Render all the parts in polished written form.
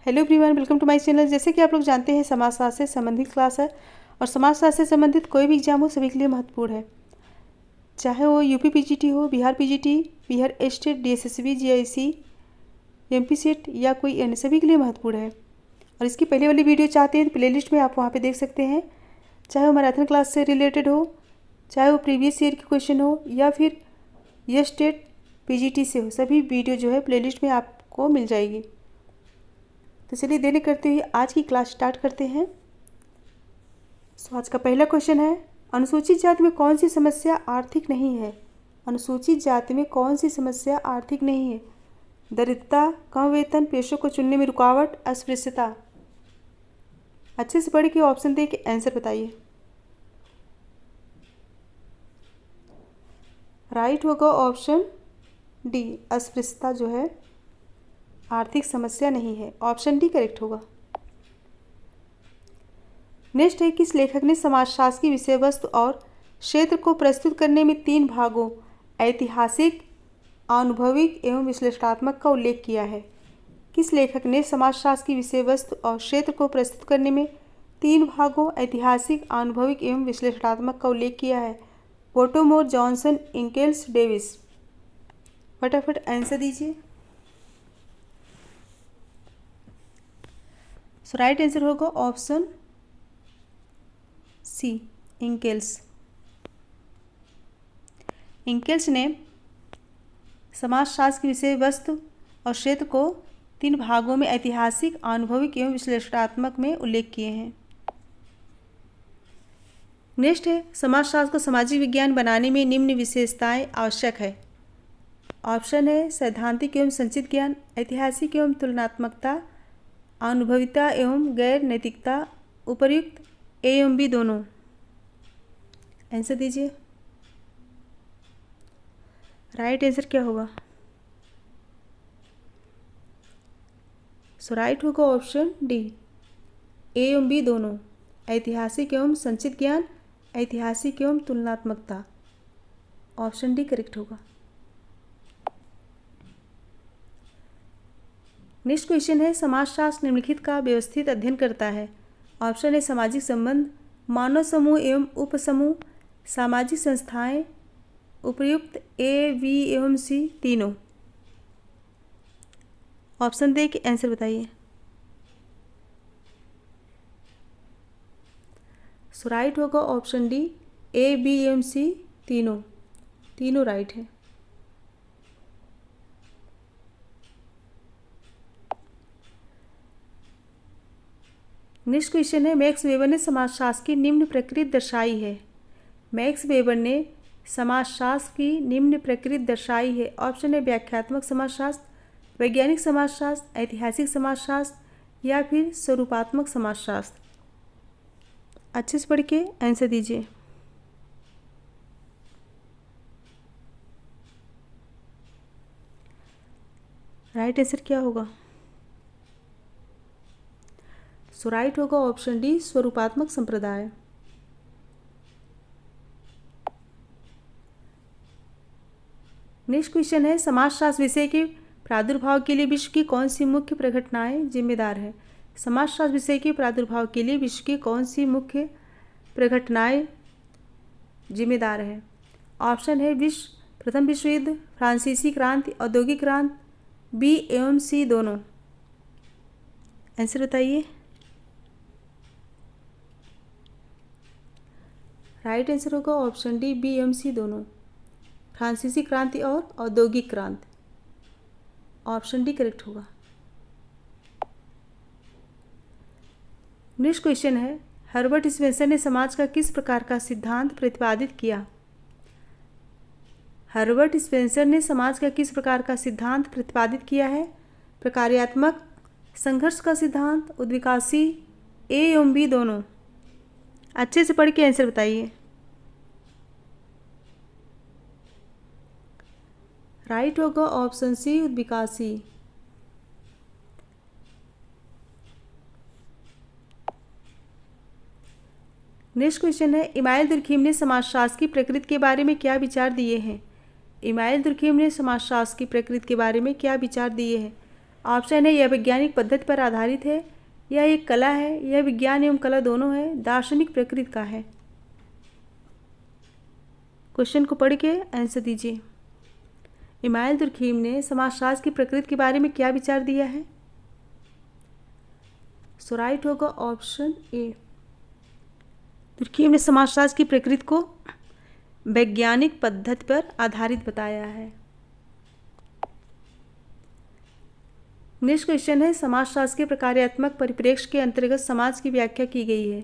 Hello everyone, welcome to my channel. जैसे कि आप लोग जानते हैं, समाजशास्त्र से संबंधित क्लास है और समाजशास्त्र से संबंधित कोई भी एग्जाम हो सभी के लिए महत्वपूर्ण है, चाहे वो यूपी पीजीटी हो, Bihar PGT, Bihar state, DSSB, GIC, MP set या कोई अन्य, सभी के लिए महत्वपूर्ण है। और इसकी पहले वाली वीडियो चाहते हैं तो प्लेलिस्ट में आप वहाँ पर देख सकते हैं, चाहे वो मैराथन क्लास से रिलेटेड हो, चाहे वो प्रीवियस ईयर की क्वेश्चन हो या फिर ये स्टेट पीजीटी से हो, सभी वीडियो जो है प्लेलिस्ट में आपको मिल जाएगी। तो चलिए देरी करते हुए आज की क्लास स्टार्ट करते हैं। आज का पहला क्वेश्चन है, अनुसूचित जाति में कौन सी समस्या आर्थिक नहीं है? अनुसूचित जाति में कौन सी समस्या आर्थिक नहीं है? दरिद्रता, कम वेतन, पेशों को चुनने में रुकावट, अस्पृश्यता। अच्छे से पढ़ के ऑप्शन दे के आंसर बताइए। राइट होगा ऑप्शन डी, अस्पृश्यता जो है आर्थिक समस्या नहीं है। ऑप्शन डी करेक्ट होगा। नेक्स्ट है, किस लेखक ने समाजशास्त्र की विषय वस्तु और क्षेत्र को प्रस्तुत करने में 3 भागों ऐतिहासिक, अनुभविक एवं विश्लेषणात्मक का उल्लेख किया है? किस लेखक ने समाजशास्त्र की विषय वस्तु और क्षेत्र को प्रस्तुत करने में 3 भागों ऐतिहासिक, अनुभविक एवं विश्लेषणात्मक का उल्लेख किया है? पोटोमोर, जॉनसन, इंकेल्स, डेविस। फटाफट आंसर दीजिए। सो राइट आंसर होगा ऑप्शन सी, इंकेल्स। इंकेल्स ने समाजशास्त्र की विषय वस्तु और क्षेत्र को 3 भागों में ऐतिहासिक, अनुभविक एवं विश्लेषणात्मक में उल्लेख किए हैं। नेक्स्ट है, समाजशास्त्र को सामाजिक विज्ञान बनाने में निम्न विशेषताएं आवश्यक है। ऑप्शन है सैद्धांतिक एवं संचित ज्ञान, ऐतिहासिक एवं तुलनात्मकता, अनुभविता एवं गैर नैतिकता, उपर्युक्त ए एवं बी दोनों। आंसर दीजिए। राइट आंसर क्या होगा? सो राइट होगा ऑप्शन डी, ए एवं बी दोनों, ऐतिहासिक एवं संचित ज्ञान, ऐतिहासिक एवं तुलनात्मकता। ऑप्शन डी करेक्ट होगा। नेक्स्ट क्वेश्चन है, समाजशास्त्र निम्नलिखित का व्यवस्थित अध्ययन करता है? ऑप्शन है सामाजिक संबंध, मानव समूह एवं उपसमूह, सामाजिक संस्थाएं, उपर्युक्त ए, बी एवं सी तीनों। ऑप्शन दे के आंसर बताइए। सो राइट होगा ऑप्शन डी, ए, बी एवं सी तीनों, तीनों राइट है। नेक्स्ट क्वेश्चन है, मैक्स वेबर ने समाजशास्त्र की निम्न प्रकृति दर्शाई है? मैक्स वेबर ने समाजशास्त्र की निम्न प्रकृति दर्शाई है। ऑप्शन है व्याख्यात्मक समाजशास्त्र, वैज्ञानिक समाजशास्त्र, ऐतिहासिक समाजशास्त्र या फिर स्वरूपात्मक समाजशास्त्र। अच्छे से पढ़ के आंसर दीजिए। राइट आंसर क्या होगा? सो राइट होगा ऑप्शन डी, स्वरूपात्मक संप्रदाय। नेक्स्ट क्वेश्चन है, समाजशास्त्र विषय के प्रादुर्भाव के लिए विश्व की कौन सी मुख्य प्रघटनाएं जिम्मेदार है? समाजशास्त्र विषय के प्रादुर्भाव के लिए विश्व की कौन सी मुख्य प्रघटनाएं जिम्मेदार है? ऑप्शन है प्रथम विश्व युद्ध, फ्रांसीसी क्रांति, औद्योगिक क्रांति, बी एवं सी दोनों। आंसर बताइए। राइट आंसर होगा ऑप्शन डी, बी एवं सी दोनों, फ्रांसीसी क्रांति और औद्योगिक क्रांति। ऑप्शन डी करेक्ट होगा। नेक्स्ट क्वेश्चन है, हर्बर्ट स्पेंसर ने समाज का किस प्रकार का सिद्धांत प्रतिपादित किया? हर्बर्ट स्पेंसर ने समाज का किस प्रकार का सिद्धांत प्रतिपादित किया है? प्रकार्यात्मक, संघर्ष का सिद्धांत, उद्विकासी, ए एवं बी दोनों। अच्छे से पढ़ के आंसर बताइए। राइट होगा ऑप्शन सी, उद्विकासी। नेक्स्ट क्वेश्चन है, इमाइल दुर्खीम ने समाजशास्त्र की प्रकृति के बारे में क्या विचार दिए हैं? इमाइल दुर्खीम ने समाजशास्त्र की प्रकृति के बारे में क्या विचार दिए हैं? ऑप्शन है यह वैज्ञानिक पद्धति पर आधारित है, यह एक कला है, यह विज्ञान एवं कला दोनों है, दार्शनिक प्रकृति का है। क्वेश्चन को पढ़ के आंसर दीजिए। इमाइल दुर्खीम ने समाजशास्त्र की प्रकृति के बारे में क्या विचार दिया है? सो राइट होगा ऑप्शन ए। दुर्खीम ने समाजशास्त्र की प्रकृति को वैज्ञानिक पद्धति पर आधारित बताया है। नेक्स्ट क्वेश्चन है समाजशास्त्र के प्रकार्यात्मक परिप्रेक्ष्य के अंतर्गत समाज की व्याख्या की गई है।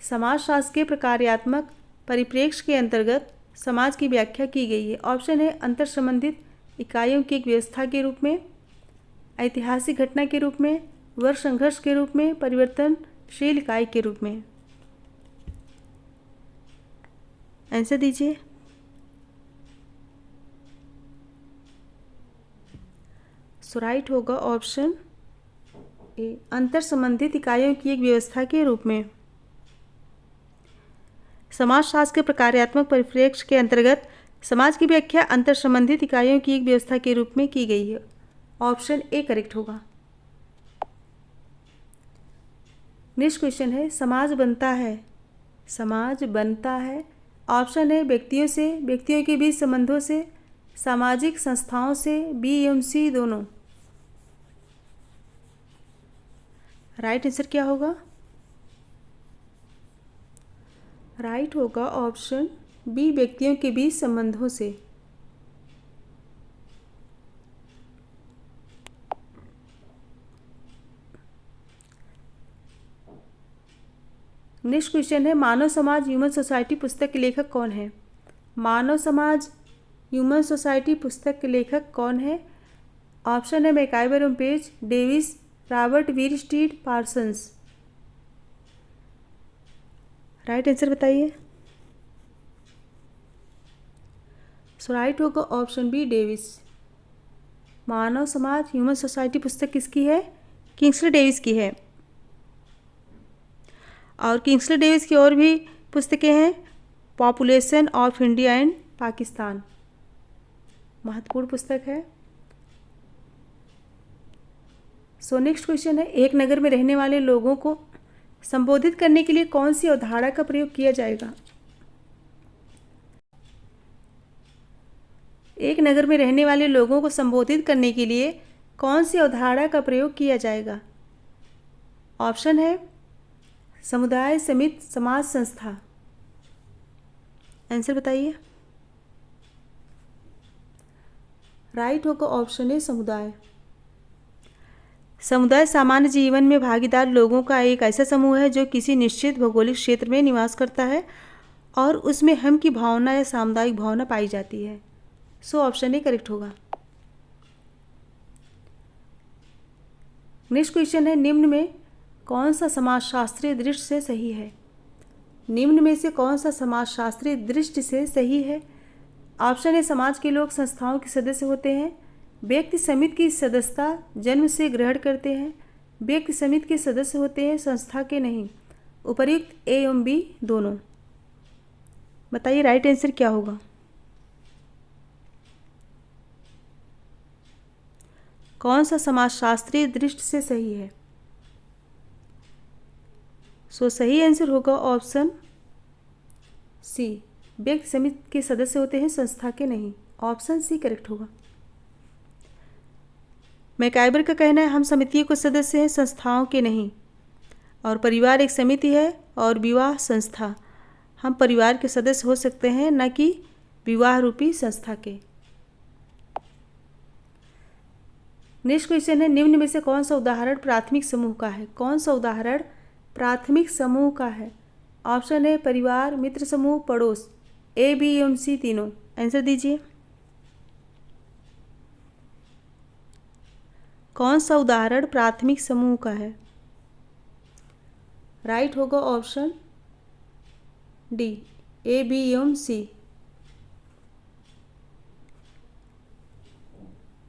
समाजशास्त्र के प्रकार्यात्मक परिप्रेक्ष्य के अंतर्गत समाज की व्याख्या की गई है। ऑप्शन है अंतर संबंधित इकाइयों की एक व्यवस्था के रूप में, ऐतिहासिक घटना के रूप में, वर्ग संघर्ष के रूप में, परिवर्तनशील इकाई के रूप में। आंसर दीजिए। सो राइट होगा ऑप्शन ए, अंतर संबंधित इकाइयों की एक व्यवस्था के रूप में। समाजशास्त्र के प्रकार्यात्मक परिप्रेक्ष्य के अंतर्गत समाज की व्याख्या अंतर संबंधित इकाइयों की एक व्यवस्था के रूप में की गई है। ऑप्शन ए करेक्ट होगा। नेक्स्ट क्वेश्चन है समाज बनता है, समाज बनता है। ऑप्शन है व्यक्तियों से, व्यक्तियों के बीच संबंधों से, सामाजिक संस्थाओं से, बी एवं सी दोनों। राइट आंसर क्या होगा? राइट होगा ऑप्शन बी, व्यक्तियों के बीच संबंधों से। नेक्स्ट क्वेश्चन है मानव समाज ह्यूमन सोसाइटी पुस्तक के लेखक कौन है? मानव समाज ह्यूमन सोसाइटी पुस्तक के लेखक कौन है? ऑप्शन है मैकाइवर एवं Page, Davis, Robert Bierstedt, Parsons. Right answer बताइए। सो राइट होगा ऑप्शन बी, डेविस। मानव समाज ह्यूमन सोसाइटी पुस्तक किसकी है? किंग्सले डेविस की है। और किंग्सले डेविस की और भी पुस्तकें हैं, population of India and Pakistan, महत्वपूर्ण पुस्तक है। सो नेक्स्ट क्वेश्चन है एक नगर में रहने वाले लोगों को संबोधित करने के लिए कौन सी अवधारणा का प्रयोग किया जाएगा? एक नगर में रहने वाले लोगों को संबोधित करने के लिए कौन सी अवधारणा का प्रयोग किया जाएगा? ऑप्शन है समुदाय, समिति, समाज, संस्था। आंसर बताइए। राइट होगा ऑप्शन ए, समुदाय। समुदाय सामान्य जीवन में भागीदार लोगों का एक ऐसा समूह है जो किसी निश्चित भौगोलिक क्षेत्र में निवास करता है और उसमें हम की भावना या सामुदायिक भावना पाई जाती है। सो ऑप्शन ए करेक्ट होगा। नेक्स्ट क्वेश्चन है निम्न में कौन सा समाजशास्त्रीय दृष्टि से सही है? निम्न में से कौन सा समाजशास्त्रीय दृष्टि से सही है? ऑप्शन है समाज के लोग संस्थाओं के सदस्य होते हैं, व्यक्ति समिति की सदस्यता जन्म से ग्रहण करते हैं, व्यक्ति समिति के सदस्य होते हैं, संस्था के नहीं। उपर्युक्त ए एवं बी दोनों। बताइए राइट आंसर क्या होगा? कौन सा समाजशास्त्रीय दृष्टि से सही है? सो सही आंसर होगा ऑप्शन सी, व्यक्ति समिति के सदस्य होते हैं, संस्था के नहीं। ऑप्शन सी करेक्ट होगा। मैकाइवर का कहना है हम समितियों के सदस्य हैं, संस्थाओं के नहीं, और परिवार एक समिति है और विवाह संस्था। हम परिवार के सदस्य हो सकते हैं, न कि विवाह रूपी संस्था के। नेक्स्ट क्वेश्चन है निम्न में से कौन सा उदाहरण प्राथमिक समूह का है? कौन सा उदाहरण प्राथमिक समूह का है? ऑप्शन है परिवार, मित्र समूह, पड़ोस, ए, बी एवं सी तीनों। आंसर दीजिए। कौन सा उदाहरण प्राथमिक समूह का है? राइट होगा ऑप्शन डी, ए, बी एवं सी।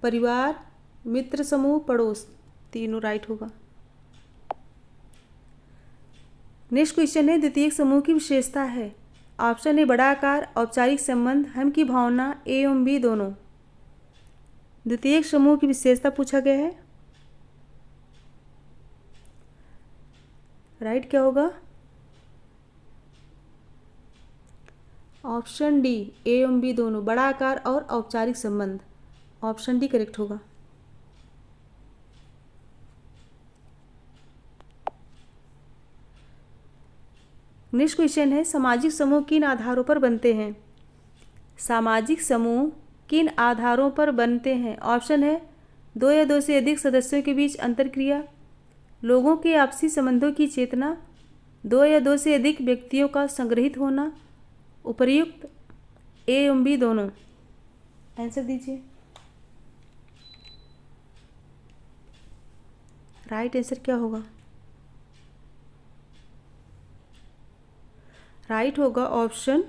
परिवार, मित्र समूह, पड़ोस तीनों राइट होगा। नेक्स्ट क्वेश्चन है द्वितीयक समूह की विशेषता है। ऑप्शन ए बड़ा आकार, औपचारिक संबंध, हम की भावना, ए एवं बी दोनों। द्वितीयक समूह की विशेषता पूछा गया है। राइट क्या होगा? ऑप्शन डी, ए एवं बी दोनों, बड़ा आकार और औपचारिक संबंध। ऑप्शन डी करेक्ट होगा। नेक्स्ट क्वेश्चन है, सामाजिक समूह किन आधारों पर बनते हैं? सामाजिक समूह किन आधारों पर बनते हैं? ऑप्शन है दो या दो से अधिक सदस्यों के बीच अंतरक्रिया, लोगों के आपसी संबंधों की चेतना, दो या दो से अधिक व्यक्तियों का संग्रहित होना, उपर्युक्त, ए एवं बी दोनों। आंसर दीजिए। राइट आंसर क्या होगा? राइट होगा ऑप्शन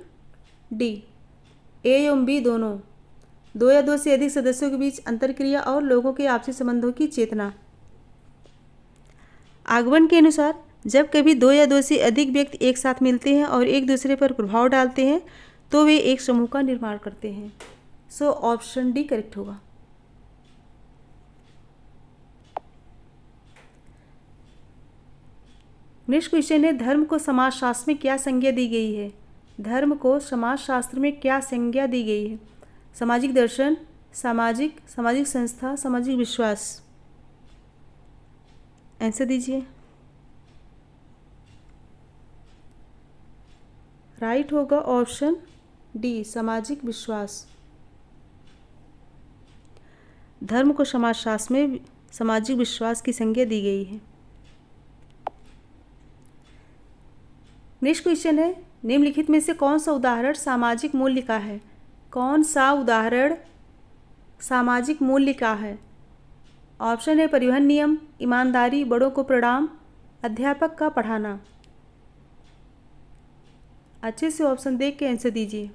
डी, ए एवं बी दोनों, दो या दो से अधिक सदस्यों के बीच अंतरक्रिया और लोगों के आपसी संबंधों की चेतना। आगमन के अनुसार जब कभी दो या दो से अधिक व्यक्ति एक साथ मिलते हैं और एक दूसरे पर प्रभाव डालते हैं तो वे एक समूह का निर्माण करते हैं। सो ऑप्शन डी करेक्ट होगा। नेक्स्ट क्वेश्चन है, धर्म को समाजशास्त्र में क्या संज्ञा दी गई है? धर्म को समाजशास्त्र में क्या संज्ञा दी गई है? सामाजिक दर्शन, सामाजिक संस्था, सामाजिक विश्वास। आंसर दीजिए। राइट होगा ऑप्शन डी, सामाजिक विश्वास। धर्म को समाजशास्त्र में सामाजिक विश्वास की संज्ञा दी गई है। नेक्स्ट क्वेश्चन है, निम्नलिखित में से कौन सा उदाहरण सामाजिक मूल्य का है? कौन सा उदाहरण सामाजिक मूल्य का है? ऑप्शन है परिवहन नियम, ईमानदारी, बड़ों को प्रणाम, अध्यापक का पढ़ाना। अच्छे से ऑप्शन देख के आंसर दीजिए।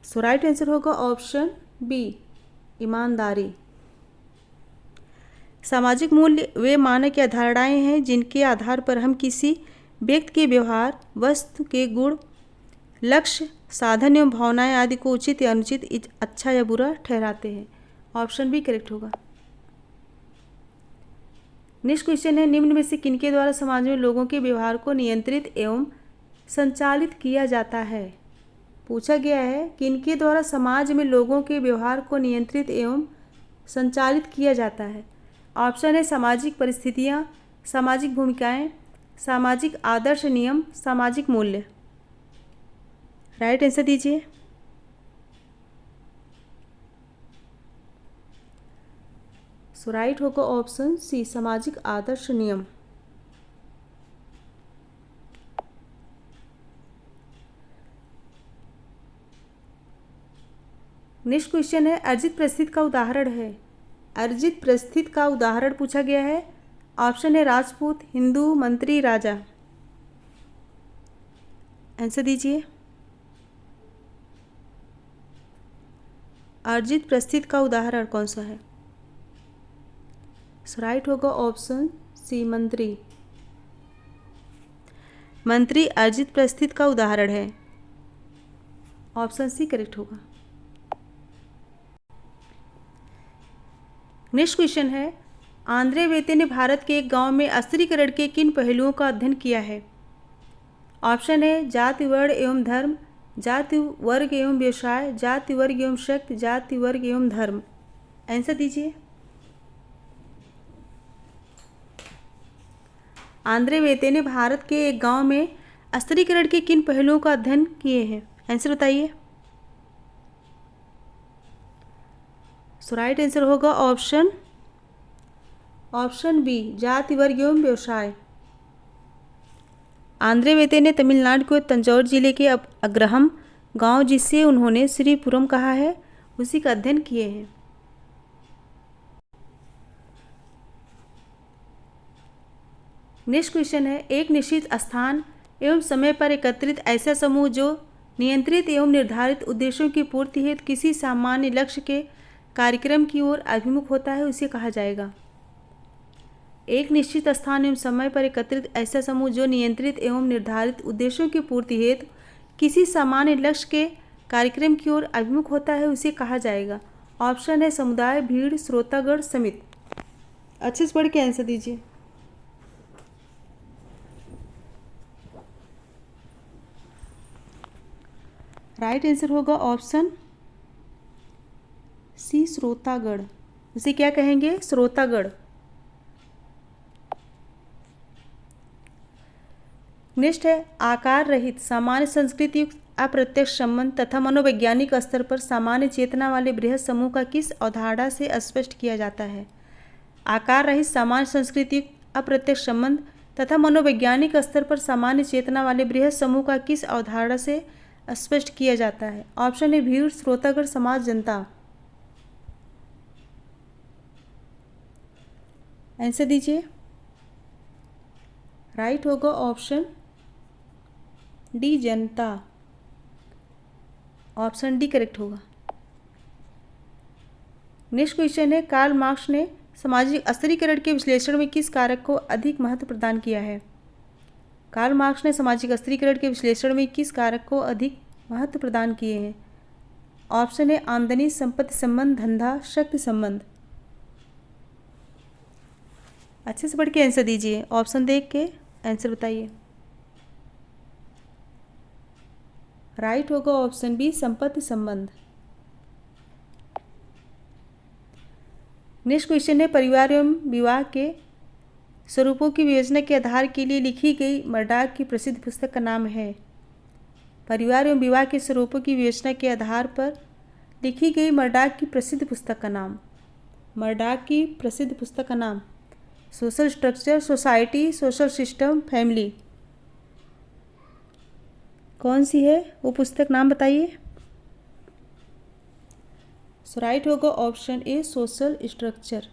सो राइट आंसर होगा ऑप्शन बी, ईमानदारी। सामाजिक मूल्य वे मानक या धारणाएं हैं जिनके आधार पर हम किसी व्यक्ति के व्यवहार, वस्तु के गुण, लक्ष्य, साधन एवं भावनाएं आदि को उचित या अनुचित, अच्छा या बुरा ठहराते हैं। ऑप्शन बी करेक्ट होगा। नेक्स्ट क्वेश्चन है, निम्न में से किनके द्वारा समाज में लोगों के व्यवहार को नियंत्रित एवं संचालित किया जाता है? पूछा गया है किनके द्वारा समाज में लोगों के व्यवहार को नियंत्रित एवं संचालित किया जाता है। ऑप्शन है सामाजिक परिस्थितियाँ, सामाजिक भूमिकाएं, सामाजिक आदर्श नियम, सामाजिक मूल्य। राइट आंसर दीजिए। सो राइट होगा ऑप्शन सी, सामाजिक आदर्श नियम। नेक्स्ट क्वेश्चन है, अर्जित परिस्थिति का उदाहरण है। अर्जित परिस्थिति का उदाहरण पूछा गया है। ऑप्शन है राजपूत, हिंदू, मंत्री, राजा। आंसर दीजिए। अर्जित परिस्थिति का उदाहरण कौन सा है? राइट होगा ऑप्शन सी, मंत्री। मंत्री अर्जित परिस्थिति का उदाहरण है। ऑप्शन सी करेक्ट होगा। नेक्स्ट क्वेश्चन है, आंद्रे वेते ने भारत के एक गांव में अस्त्रीकरण के किन पहलुओं का अध्ययन किया है? ऑप्शन है जाति, वर्ण एवं धर्म, जाति, वर्ग एवं व्यवसाय, जाति, वर्ग एवं शक्ति, जाति, वर्ग एवं धर्म। आंसर दीजिए। आंद्रे वेते ने भारत के एक गांव में अस्त्रीकरण के किन पहलुओं का अध्ययन किए हैं? आंसर बताइए। सो राइट आंसर होगा ऑप्शन बी, जाति, वर्ग एवं व्यवसाय। आंद्रे वेते ने तमिलनाडु के तंजौर जिले के अग्रहम गांव, जिसे उन्होंने श्रीपुरम कहा है, उसी का अध्ययन किए हैं। नेक्स्ट क्वेश्चन है, एक निश्चित स्थान एवं समय पर एकत्रित ऐसा समूह जो नियंत्रित एवं निर्धारित उद्देश्यों की पूर्ति हेतु किसी सामान्य लक्ष्य के कार्यक्रम की ओर अभिमुख होता है, उसे कहा जाएगा। एक निश्चित स्थान एवं समय पर एकत्रित ऐसा समूह जो नियंत्रित एवं निर्धारित उद्देश्यों की पूर्ति हेतु किसी सामान्य लक्ष्य के कार्यक्रम की ओर अभिमुख होता है, उसे कहा जाएगा। ऑप्शन है समुदाय, भीड़, श्रोतागण, समिति। अच्छे से पढ़ के आंसर दीजिए। राइट आंसर होगा ऑप्शन सी, श्रोतागण। इसे क्या कहेंगे? श्रोतागण। नेक्स्ट है आकार रहित सामान्य संस्कृति युक्त अप्रत्यक्ष संबंध तथा मनोवैज्ञानिक स्तर पर सामान्य चेतना वाले बृहद समूह का किस अवधारणा से स्पष्ट किया जाता है? आकार रहित सामान्य संस्कृति युक्त अप्रत्यक्ष संबंध तथा मनोवैज्ञानिक स्तर पर सामान्य चेतना वाले बृहद समूह का किस अवधारणा से स्पष्ट किया जाता है? ऑप्शन है भीड़, श्रोतागण, समाज, जनता। आंसर दीजिए। राइट होगा ऑप्शन डी, जनता। ऑप्शन डी करेक्ट होगा। नेक्स्ट क्वेश्चन है कार्ल मार्क्स ने सामाजिक स्थिरीकरण के विश्लेषण में किस कारक को अधिक महत्व प्रदान किया है? कार्ल मार्क्स ने सामाजिक स्थिरीकरण के विश्लेषण में किस कारक को अधिक महत्व प्रदान किए हैं? ऑप्शन है आमदनी, संपत्ति संबंध, धंधा, शक्ति संबंध। अच्छे से पढ़ के आंसर दीजिए। ऑप्शन देख के आंसर बताइए। राइट होगा ऑप्शन बी, संपत्ति संबंध। नेक्स्ट क्वेश्चन है परिवार एवं विवाह के स्वरूपों की विवेचना के आधार के लिए लिखी गई मर्डॉक की प्रसिद्ध पुस्तक का नाम है? परिवार एवं विवाह के स्वरूपों की विवेचना के आधार पर लिखी गई मर्डॉक की प्रसिद्ध पुस्तक का नाम। मर्डॉक की प्रसिद्ध पुस्तक का नाम social structure, society, social system, family. कौन सी है वो पुस्तक? नाम बताइए। राइट होगा ऑप्शन ए, सोशल स्ट्रक्चर।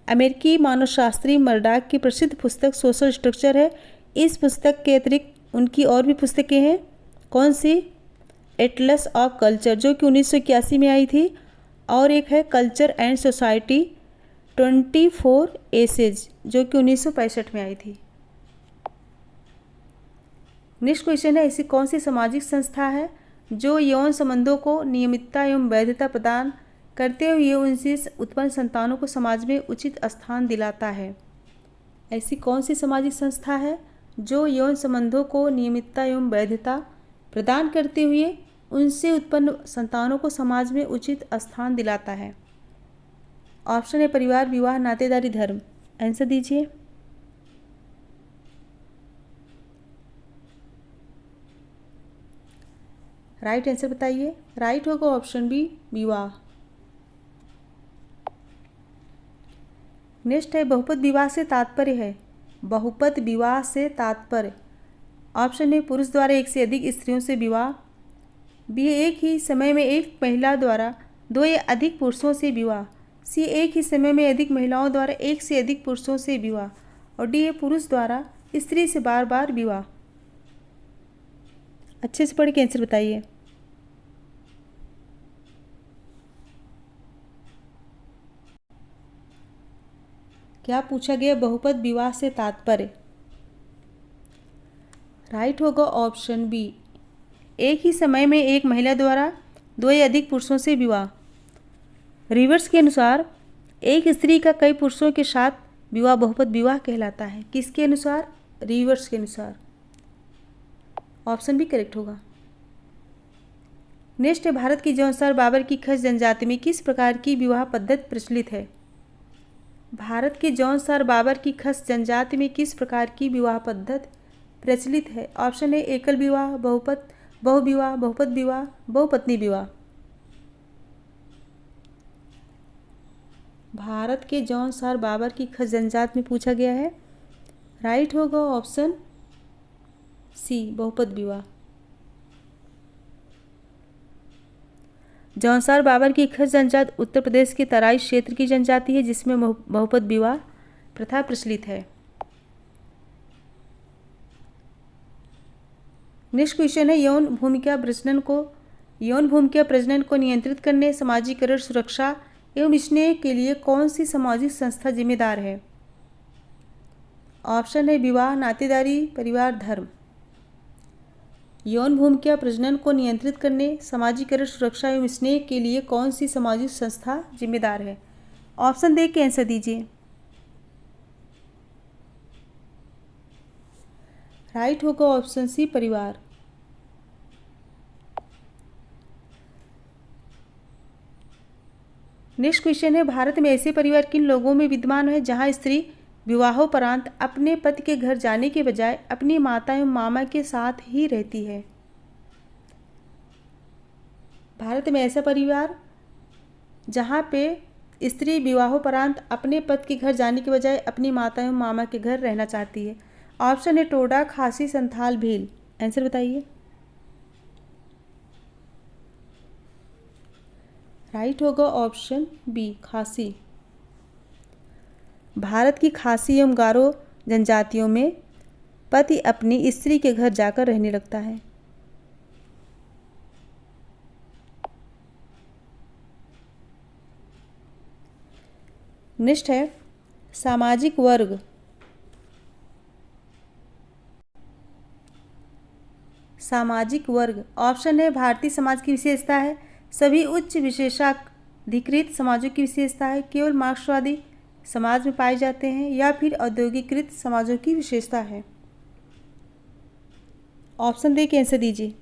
अमेरिकी मानवशास्त्री मर्डॉक की प्रसिद्ध पुस्तक सोशल स्ट्रक्चर है। इस पुस्तक के अतिरिक्त उनकी और भी पुस्तकें हैं। कौन सी? एटलस ऑफ कल्चर जो कि 1981 में आई थी, और एक है कल्चर एंड सोसाइटी 24 एसेज जो कि 1965 में आई थी। नेक्स्ट क्वेश्चन है ऐसी कौन सी सामाजिक संस्था है जो यौन संबंधों को नियमितता एवं वैधता प्रदान करते हुए उनसे उत्पन्न संतानों को समाज में उचित स्थान दिलाता है? ऐसी कौन सी सामाजिक संस्था है जो यौन संबंधों को नियमितता एवं वैधता प्रदान करते हुए उनसे उत्पन्न संतानों को समाज में उचित स्थान दिलाता है? ऑप्शन है परिवार, विवाह, नातेदारी, धर्म। आंसर दीजिए। राइट आंसर बताइए। राइट होगा ऑप्शन बी, विवाह। नेक्स्ट है बहुपद विवाह से तात्पर्य है? बहुपद विवाह से तात्पर्य ऑप्शन है पुरुष द्वारा एक से अधिक स्त्रियों से विवाह, बी एक ही समय में एक महिला द्वारा दो या अधिक पुरुषों से विवाह, सी एक ही समय में अधिक महिलाओं द्वारा एक से अधिक पुरुषों से विवाह, और डी है पुरुष द्वारा स्त्री से बार बार विवाह। अच्छे से पढ़ के आंसर बताइए। क्या पूछा गया? बहुपद विवाह से तात्पर्य। राइट होगा ऑप्शन बी, एक ही समय में एक महिला द्वारा दो या अधिक पुरुषों से विवाह। रिवर्स के अनुसार एक स्त्री का कई पुरुषों के साथ विवाह बहुपद विवाह कहलाता है। किसके अनुसार? रिवर्स के अनुसार। ऑप्शन भी करेक्ट होगा। नेक्स्ट है भारत की जौनसार बाबर की खस जनजाति में किस प्रकार की विवाह पद्धति प्रचलित है? भारत के जौनसार बाबर की खस जनजाति में किस प्रकार की विवाह पद्धति प्रचलित है? ऑप्शन है एकल विवाह, बहुविवाह, बहुपद विवाह, बहुपत्नी विवाह। भारत के जौनसार बाबर की खस जनजाति में पूछा गया है। राइट होगा ऑप्शन सी, बहुपद विवाह। जौनसार बाबर की खस जनजाति उत्तर प्रदेश के तराई क्षेत्र की जनजाति है जिसमें बहुपद विवाह प्रथा प्रचलित है। नेक्स्ट क्वेश्चन है यौन भूमिका प्रजनन को नियंत्रित करने, सामाजिकरण, सुरक्षा एवं स्नेह के लिए कौन सी सामाजिक संस्था जिम्मेदार है? ऑप्शन है विवाह, नातेदारी, परिवार, धर्म। यौन भूमिका प्रजनन को नियंत्रित करने, सामाजिकरण, सुरक्षा एवं स्नेह के लिए कौन सी सामाजिक संस्था जिम्मेदार है? ऑप्शन देख के आंसर दीजिए। राइट होगा ऑप्शन सी, परिवार। नेक्स्ट क्वेश्चन है, भारत में ऐसे परिवार किन लोगों में विद्यमान है जहां स्त्री विवाहोपरांत अपने पति के घर जाने के बजाय अपनी माता एवं मामा के साथ ही रहती है? भारत में ऐसा परिवार जहां पे स्त्री विवाहोपरांत अपने पति के घर जाने के बजाय अपनी माता एवं मामा के घर रहना चाहती है। ऑप्शन है टोडा, खासी, संथाल, भील। आंसर बताइए। राइट होगा ऑप्शन बी, खासी। भारत की खासी एवं गारो जनजातियों में पति अपनी स्त्री के घर जाकर रहने लगता है। नेक्स्ट है सामाजिक वर्ग। सामाजिक वर्ग ऑप्शन है भारतीय समाज की विशेषता है, सभी उच्च विशेषाधिकृत समाजों की विशेषता है, केवल मार्क्सवादी समाज में पाए जाते हैं, या फिर औद्योगिकृत समाजों की विशेषता है। ऑप्शन दे के आंसर दीजिए।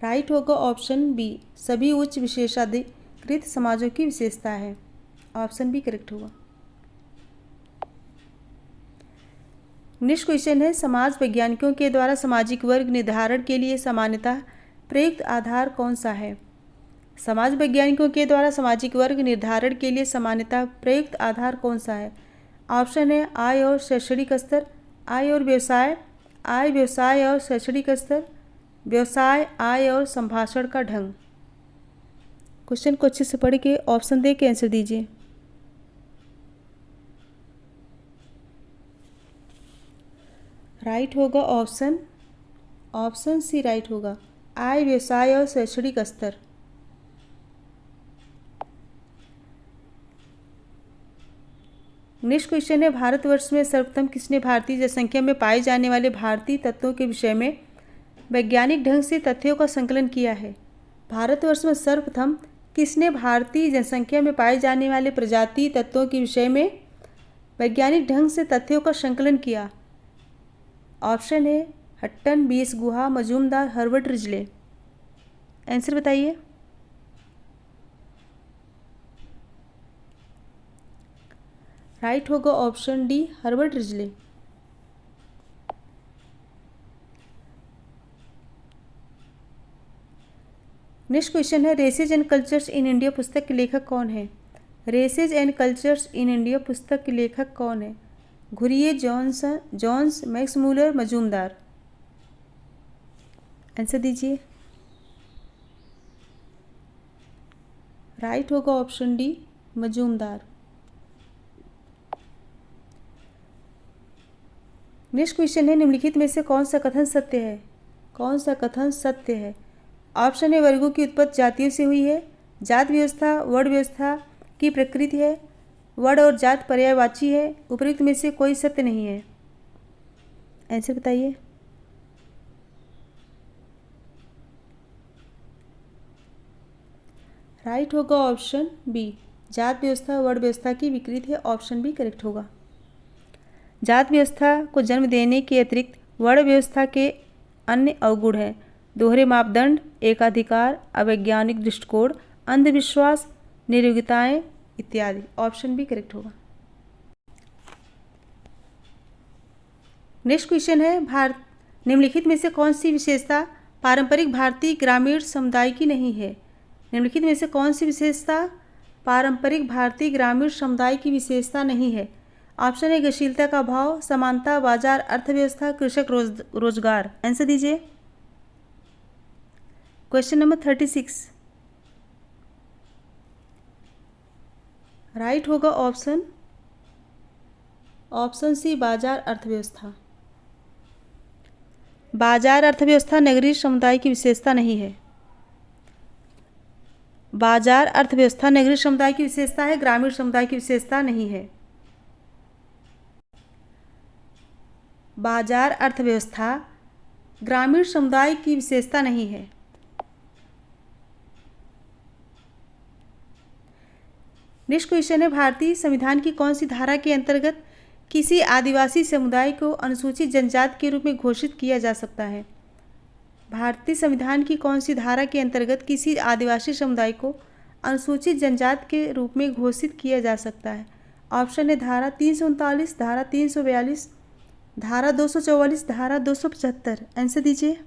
राइट होगा ऑप्शन बी, सभी उच्च विशेषाधिकृत समाजों की विशेषता है। ऑप्शन बी करेक्ट होगा। नेक्स्ट क्वेश्चन है, समाज वैज्ञानिकों के द्वारा सामाजिक वर्ग निर्धारण के लिए सामान्यतः प्रयुक्त आधार कौन सा है? समाज वैज्ञानिकों के द्वारा सामाजिक वर्ग निर्धारण के लिए सामान्यतः प्रयुक्त आधार कौन सा है? ऑप्शन है आय और शैक्षणिक स्तर, आय और व्यवसाय, आय, व्यवसाय और शैक्षणिक स्तर, व्यवसाय, आय और संभाषण का ढंग। क्वेश्चन को अच्छे से पढ़ के ऑप्शन दे के आंसर दीजिए। राइट होगा ऑप्शन सी राइट होगा, आय, व्यवसाय और शैक्षणिक स्तर। नेक्स्ट क्वेश्चन है, भारतवर्ष में सर्वप्रथम किसने भारतीय जनसंख्या में पाए जाने वाले भारतीय तत्वों के विषय में वैज्ञानिक ढंग से तथ्यों का संकलन किया है? भारतवर्ष में सर्वप्रथम किसने भारतीय जनसंख्या में पाए जाने वाले प्रजातीय तत्वों के विषय में वैज्ञानिक ढंग से तथ्यों का संकलन किया? ऑप्शन है Hutton, B S Guha, Majumdar, Herbert Risley. Answer बताइए। राइट होगा option D, Herbert Risley. Next question है, races and cultures in India पुस्तक के लेखक कौन है? Races and cultures in India पुस्तक के लेखक कौन है? Ghurye, Jones, Max Muller, Majumdar. Answer दीजिए। राइट होगा option D, Majumdar. Next question है, निम्नलिखित में से कौन सा कथन सत्य है? कौन सा कथन सत्य है? ऑप्शन है वर्गों की उत्पत्ति जातियों से हुई है, जात व्यवस्था वर्ण व्यवस्था की प्रकृति है, वर्ण और जात पर्यायवाची है, उपयुक्त में से कोई सत्य नहीं है। आंसर बताइए। राइट होगा ऑप्शन बी, जात व्यवस्था वर्ण व्यवस्था की विकृति है। ऑप्शन बी करेक्ट होगा। जात व्यवस्था को जन्म देने के अतिरिक्त वर्ण व्यवस्था के अन्य अवगुण हैं, दोहरे मापदंड, एकाधिकार, अवैज्ञानिक दृष्टिकोण, अंधविश्वास, नियोगिताएं इत्यादि। ऑप्शन बी करेक्ट होगा। नेक्स्ट क्वेश्चन है, निम्नलिखित में से कौन सी विशेषता पारंपरिक भारतीय ग्रामीण समुदाय की नहीं है? निम्नलिखित में से कौन सी विशेषता पारंपरिक भारतीय ग्रामीण समुदाय की विशेषता नहीं है? ऑप्शन है गतिशीलता का अभाव, समानता, बाजार, अर्थव्यवस्था, कृषक रोजगार। आंसर दीजिए। Question number 36। राइट होगा ऑप्शन सी, बाजार अर्थव्यवस्था। बाजार अर्थव्यवस्था नगरीय समुदाय की विशेषता नहीं है। बाजार अर्थव्यवस्था नगरीय समुदाय की विशेषता है, ग्रामीण समुदाय की विशेषता नहीं है। बाजार अर्थव्यवस्था ग्रामीण समुदाय की विशेषता नहीं है। नेक्स्ट क्वेश्चन है, भारतीय संविधान की कौन सी धारा के अंतर्गत किसी आदिवासी समुदाय को अनुसूचित जनजाति के रूप में घोषित किया जा सकता है? भारतीय संविधान की कौन सी धारा के अंतर्गत किसी आदिवासी समुदाय को अनुसूचित जनजाति के रूप में घोषित किया जा सकता है? ऑप्शन है धारा 339, धारा 342, धारा 244, धारा 275। आंसर दीजिए।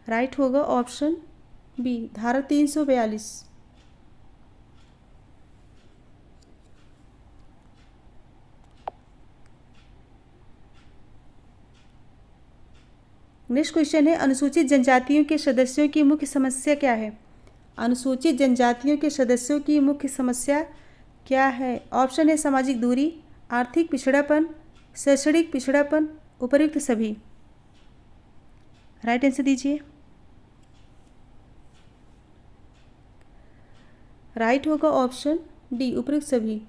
राइट होगा ऑप्शन बी, धारा 342। नेक्स्ट क्वेश्चन है, अनुसूचित जनजातियों के सदस्यों की मुख्य समस्या क्या है? अनुसूचित जनजातियों के सदस्यों की मुख्य समस्या क्या है? ऑप्शन है सामाजिक दूरी, आर्थिक पिछड़ापन, शैक्षणिक पिछड़ापन, उपयुक्त सभी। राइट आंसर दीजिए। राइट होगा ऑप्शन डी, उपयुक्त सभी।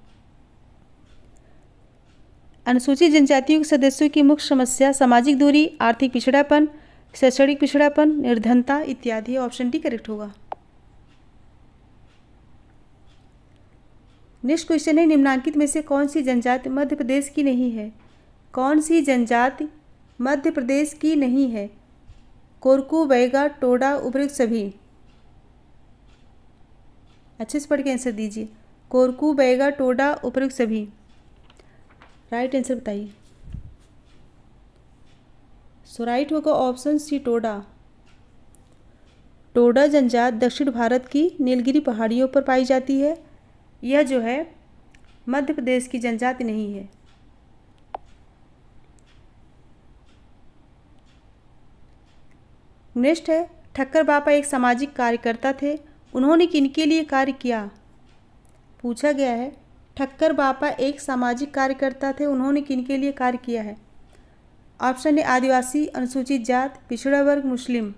अनुसूचित जनजातियों के सदस्यों की मुख्य समस्या सामाजिक दूरी, आर्थिक पिछड़ापन, शैक्षणिक पिछड़ापन, निर्धनता इत्यादि। ऑप्शन डी करेक्ट होगा। नेक्स्ट क्वेश्चन है, निम्नलिखित में से कौन सी जनजाति मध्य प्रदेश की नहीं है? कौन सी जनजाति मध्य प्रदेश की नहीं है? कोरकू, बैगा, टोडा, उपयुक्त सभी। अच्छे से पढ़ के आंसर दीजिए। कोरकू, बैगा, टोडा, उपयुक्त सभी। राइट आंसर बताइए। सो राइट होगा ऑप्शन सी, टोडा। टोडा जनजाति दक्षिण भारत की नीलगिरी पहाड़ियों पर पाई जाती है। यह जो है मध्य प्रदेश की जनजाति नहीं है। नेक्स्ट है, ठक्कर बापा एक सामाजिक कार्यकर्ता थे, उन्होंने किनके लिए कार्य किया? पूछा गया है, ठक्कर बापा एक सामाजिक कार्यकर्ता थे, उन्होंने किनके लिए कार्य किया है? ऑप्शन है आदिवासी, अनुसूचित जाति, पिछड़ा वर्ग, मुस्लिम।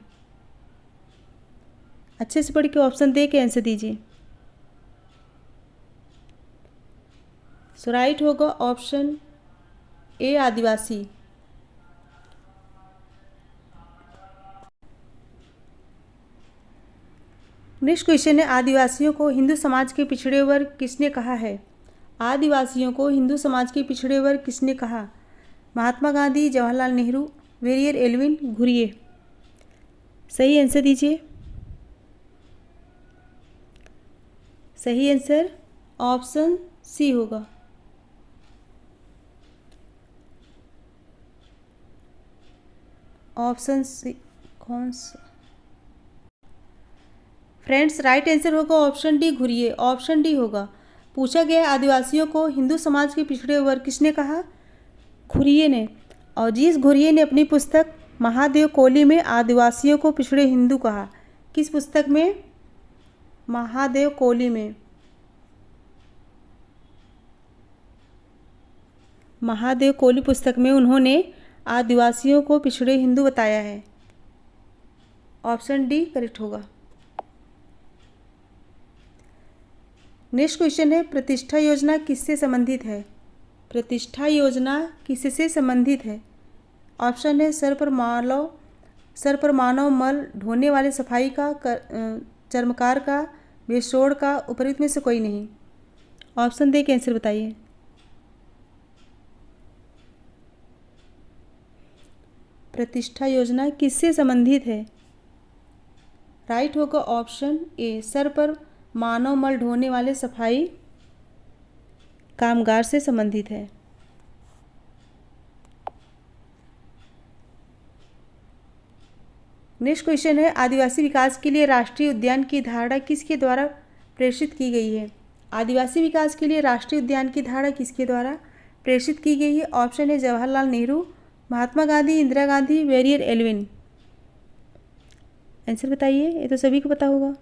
अच्छे से पढ़ के ऑप्शन दे के आंसर दीजिए। सो राइट होगा option A, Adivasi. Next question है, आदिवासियों को हिंदू समाज के पिछड़े वर्ग किसने कहा है? आदिवासियों को हिंदू समाज के पिछड़े वर्ग किसने कहा? Mahatma Gandhi, Jawaharlal Nehru, Verrier Elwin, Ghurye. सही आंसर दीजिए। सही आंसर ऑप्शन सी होगा। ऑप्शन सी कौन सा? फ्रेंड्स, राइट आंसर होगा option D, Ghurye. Option D होगा। पूछा गया आदिवासियों को हिंदू समाज के पिछड़े वर्ग किसने कहा? घुरिये ने। और जिस घुरिये ने अपनी पुस्तक महादेव कोली में आदिवासियों को पिछड़े हिंदू कहा। किस पुस्तक में? महादेव कोली में। महादेव कोली पुस्तक में उन्होंने आदिवासियों को पिछड़े हिंदू बताया है। ऑप्शन डी करेक्ट होगा। नेक्स्ट क्वेश्चन है, प्रतिष्ठा योजना किससे संबंधित है? प्रतिष्ठा योजना किससे संबंधित है? ऑप्शन है सर पर मानव मल ढोने वाले सफाई का, चर्मकार का, बेसोड़ का, उपयुक्त में से कोई नहीं। ऑप्शन दे के आंसर बताइए। प्रतिष्ठा योजना किससे संबंधित है? राइट होगा ऑप्शन ए, सर पर मानव मल ढोने वाले सफाई कामगार से संबंधित है। नेक्स्ट क्वेश्चन है, आदिवासी विकास के लिए राष्ट्रीय उद्यान की धारणा किसके द्वारा प्रेषित की गई है? आदिवासी विकास के लिए राष्ट्रीय उद्यान की धारणा किसके द्वारा प्रेषित की गई है? ऑप्शन है Jawaharlal Nehru, Mahatma Gandhi, Indira Gandhi, Verrier Elwin. Answer बताइए, ये तो सभी को पता होगा।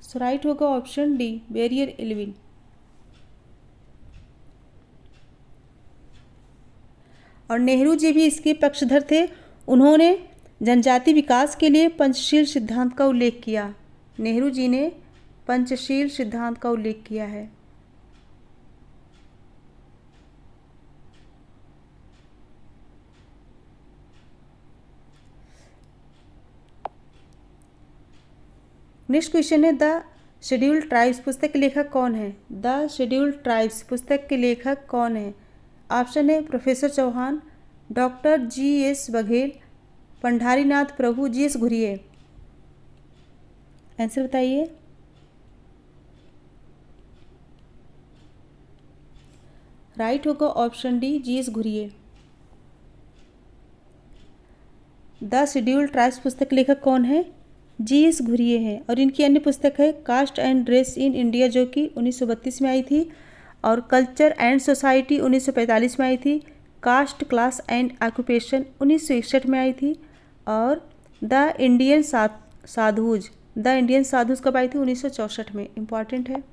सो राइट होगा ऑप्शन डी, वेरियर एल्विन। और नेहरू जी भी इसके पक्षधर थे। उन्होंने जनजाति विकास के लिए पंचशील सिद्धांत का उल्लेख किया। नेहरू जी ने पंचशील सिद्धांत का उल्लेख किया है? नेक्स्ट क्वेश्चन है, द शेड्यूल्ड ट्राइब्स पुस्तक के लेखक कौन है? द शेड्यूल्ड ट्राइब्स पुस्तक के लेखक कौन है? ऑप्शन है professor Chauhan, doctor G S. Baghel, Pandharinath Prabhu, G S. Ghurye. Answer बताइए। राइट होगा option D, G S. Ghurye. The scheduled tribes पुस्तक के लेखक कौन है? जी.एस. घुरिये हैं। और इनकी अन्य पुस्तक है caste and dress in India, जो कि 1932 में आई थी, और कल्चर एंड सोसाइटी 1945 में आई थी, कास्ट क्लास एंड ऑक्यूपेशन 1961 में आई थी, और द इंडियन साधुज कब आई थी? 1964 में। इम्पॉर्टेंट है।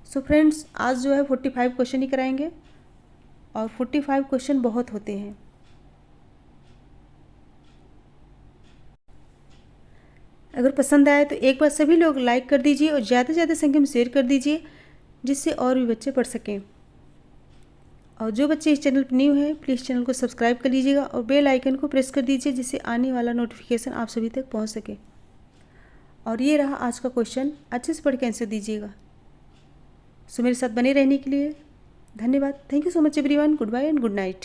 सो फ्रेंड्स, आज जो है 45 क्वेश्चन ही कराएंगे, और 45 क्वेश्चन बहुत होते हैं। अगर पसंद आए तो एक बार सभी लोग लाइक कर दीजिए और ज़्यादा से ज़्यादा संख्या में शेयर कर दीजिए, जिससे और भी बच्चे पढ़ सकें। और जो बच्चे इस चैनल पर न्यू हैं, प्लीज़ चैनल को सब्सक्राइब कर लीजिएगा और बेल आइकन को प्रेस कर दीजिए, जिससे आने वाला नोटिफिकेशन आप सभी तक पहुंच सके। और ये रहा आज का क्वेश्चन, अच्छे से पढ़ के आंसर दीजिएगा। सो मेरे साथ बने रहने के लिए धन्यवाद। Thank you so much everyone. Good bye and good night.